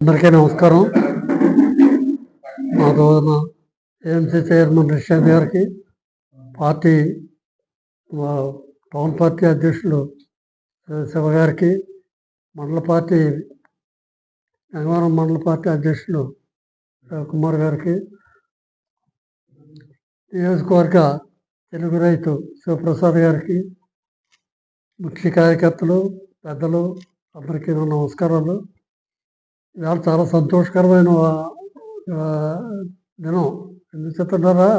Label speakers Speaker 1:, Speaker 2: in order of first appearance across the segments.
Speaker 1: అందరికీ నమస్కారం. మా రోజున ఏఎంసీ చైర్మన్ రిషాద్ గారికి, పార్టీ టౌన్ పార్టీ అధ్యక్షులు శివ గారికి, మండల పార్టీ గంగవరం మండల పార్టీ అధ్యక్షులు కుమార్ గారికి, నియోజకవర్గ తెలుగు రైతు శివప్రసాద్ గారికి, ముఖ్య కార్యకర్తలు పెద్దలు అందరికీ నమస్కారాలు. ఇవాళ చాలా సంతోషకరమైన దినం. ఎందుకు చెప్తున్నారా,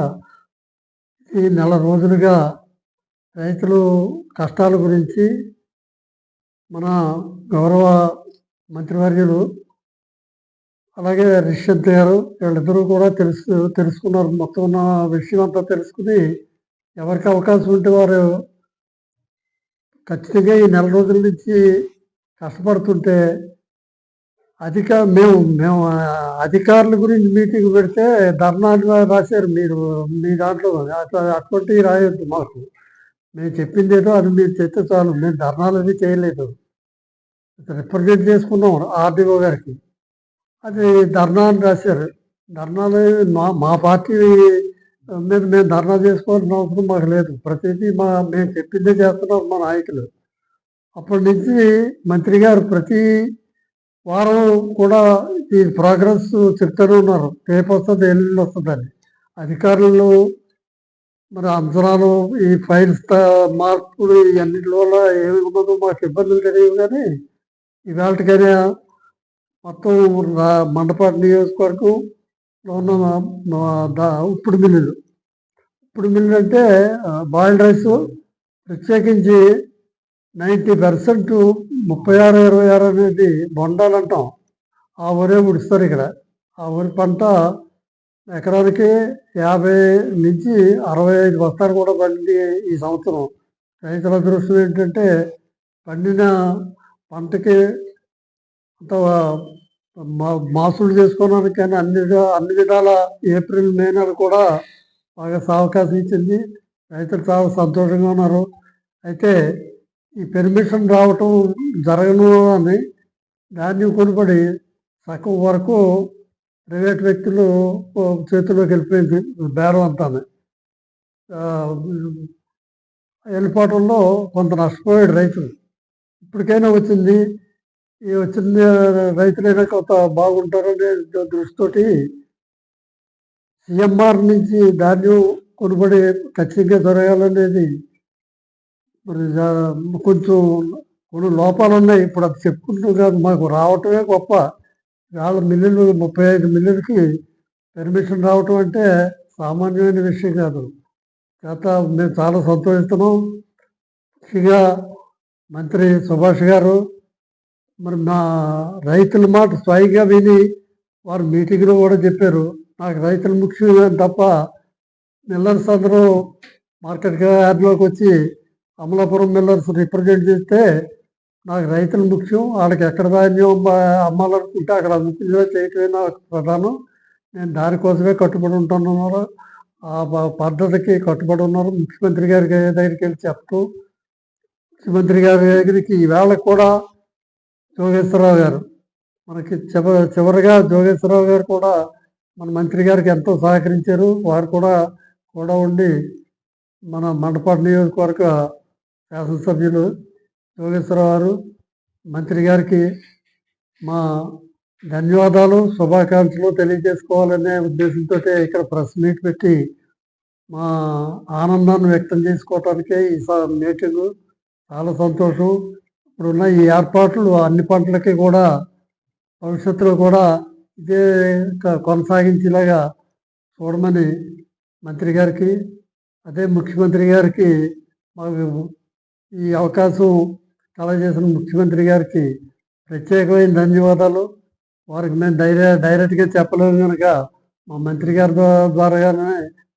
Speaker 1: ఈ నెల రోజులుగా రైతులు కష్టాల గురించి మన గౌరవ మంత్రివర్యులు అలాగే రిషద్ గారు వీళ్ళిద్దరూ కూడా తెలుసుకున్నారు. మొత్తం ఉన్న విషయం అంతా తెలుసుకుని ఎవరికి అవకాశం ఉంటే వారు ఖచ్చితంగా ఈ నెల రోజుల నుంచి కష్టపడుతుంటే మేము అధికారుల గురించి మీటింగ్ పెడితే ధర్నాలు రాశారు. మీరు మీ దాంట్లో అటువంటి రాయొద్దు. మాకు మేము చెప్పింది ఏదో అది మీరు చెప్తే చాలు. మేము ధర్నాలు అది చేయలేదు. రిప్రజెంట్ చేసుకున్నాం ఆర్డీఓ గారికి. అది ధర్నా అని రాశారు. ధర్నాలు మా పార్టీ మీద మేము ధర్నా చేసుకోవాల్సిన అవసరం మాకు లేదు. ప్రతిదీ మేము చెప్పిందే చేస్తున్నాం మా నాయకులు. అప్పటి నుంచి మంత్రి గారు ప్రతి వారం కూడా ఈ ప్రోగ్రెస్ చెప్తూనే ఉన్నారు. రేపు వస్తుంది, ఎల్లుండి వస్తుందని. అధికారులు మరి అంచనాలు, ఈ ఫైల్స్ మార్పులు ఇవన్నిటి వల్ల ఏమి ఉన్నదో మాకు ఇబ్బందులు తెలియవు. కానీ ఇవాళకైనా మొత్తం మండపాటి నియోజకవర్గంలో ఉన్న ఉప్పుడు మిల్లులు అంటే బాయిల్డ్ రైస్ ప్రత్యేకించి 90% 36-26 అనేది బొండాలు అంటాం. ఆ ఊరే ఉడుస్తారు ఇక్కడ. ఆ ఊరి పంట ఎకరానికి 50 నుంచి 65 బస్తాలు కూడా పండి ఈ సంవత్సరం. రైతుల అదృష్టం ఏంటంటే పండిన పంటకి అంత మాసులు చేసుకోవడానికి కానీ అన్ని విధాల ఏప్రిల్ మే నెల కూడా బాగా అవకాశం ఇచ్చింది. రైతులు చాలా సంతోషంగా ఉన్నారు. అయితే ఈ పెర్మిషన్ రావటం జరగను అని ధాన్యం కొనుబడి సగం వరకు ప్రైవేట్ వ్యక్తులు చేతుల్లోకి వెళ్ళిపోయింది. బేరం అంతా వెళ్ళిపోవటంలో కొంత నష్టపోయాడు రైతులు. ఇప్పటికైనా వచ్చింది. ఈ వచ్చిన రైతులైనా కొంత బాగుంటారనే దృష్టితోటి సిఎంఆర్ నుంచి ధాన్యం కొనుబడి ఖచ్చితంగా జరగాలనేది మరి కొంచెం కొన్ని లోపాలు ఉన్నాయి. ఇప్పుడు అది చెప్పుకుంటూ కాదు, మాకు రావటమే గొప్ప. వాళ్ళ మిల్లులు 35 మిల్లులకి పెర్మిషన్ రావటం అంటే సామాన్యమైన విషయం కాదు. చేత మేము చాలా సంతోషిస్తున్నాం. ముఖ్యంగా మంత్రి సుభాష్ గారు మరి మా రైతుల మాట స్వయంగా విని వారు మీటింగ్లో కూడా చెప్పారు. నాకు రైతులు ముఖ్యమే తప్ప మిల్లర్స్ అందరూ మార్కెట్ యార్డ్లోకి వచ్చి అమలాపురం మిల్లర్స్ రిప్రజెంట్ చేస్తే నాకు రైతులు ముఖ్యం. వాళ్ళకి ఎక్కడ ధాన్యం అమ్మాలనుకుంటే అక్కడ అమ్ముకునేలా చేయటమే నాకు ప్రధానం. నేను దానికోసమే కట్టుబడి ఉంటున్నారు. ఆ పద్ధతికి కట్టుబడి ఉన్నారు. ముఖ్యమంత్రి గారి దగ్గరికి వెళ్ళి చెప్తూ ముఖ్యమంత్రి గారి దగ్గరికి ఈవేళ కూడా జోగేశ్వరరావు గారు మనకి చివరిగా జోగేశ్వరరావు గారు కూడా మన మంత్రి గారికి ఎంతో సహకరించారు. వారు కూడా ఉండి మన మండపాటి నియోజకవర్గ శాసనసభ్యులు జోగేశ్వరరావు గారు మంత్రి గారికి మా ధన్యవాదాలు, శుభాకాంక్షలు తెలియజేసుకోవాలనే ఉద్దేశంతో ఇక్కడ ప్రెస్ మీట్ పెట్టి మా ఆనందాన్ని వ్యక్తం చేసుకోవటానికే ఈ మీటింగు. చాలా సంతోషం. ఇప్పుడున్న ఈ ఏర్పాట్లు అన్ని పంటలకి కూడా భవిష్యత్తులో కూడా ఇదే కొనసాగించేలాగా చూడమని మంత్రి గారికి, అదే ముఖ్యమంత్రి గారికి మాకు ఈ అవకాశం కలగజేసిన ముఖ్యమంత్రి గారికి ప్రత్యేకమైన ధన్యవాదాలు. వారికి మేము డైరెక్ట్గా చెప్పలేము కనుక మా మంత్రి గారి ద్వారాగానే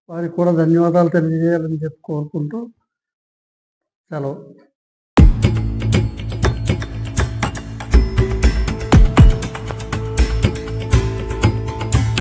Speaker 1: వారికి కూడా ధన్యవాదాలు తెలియజేయాలని చెప్పి కోరుకుంటూ సెలవు.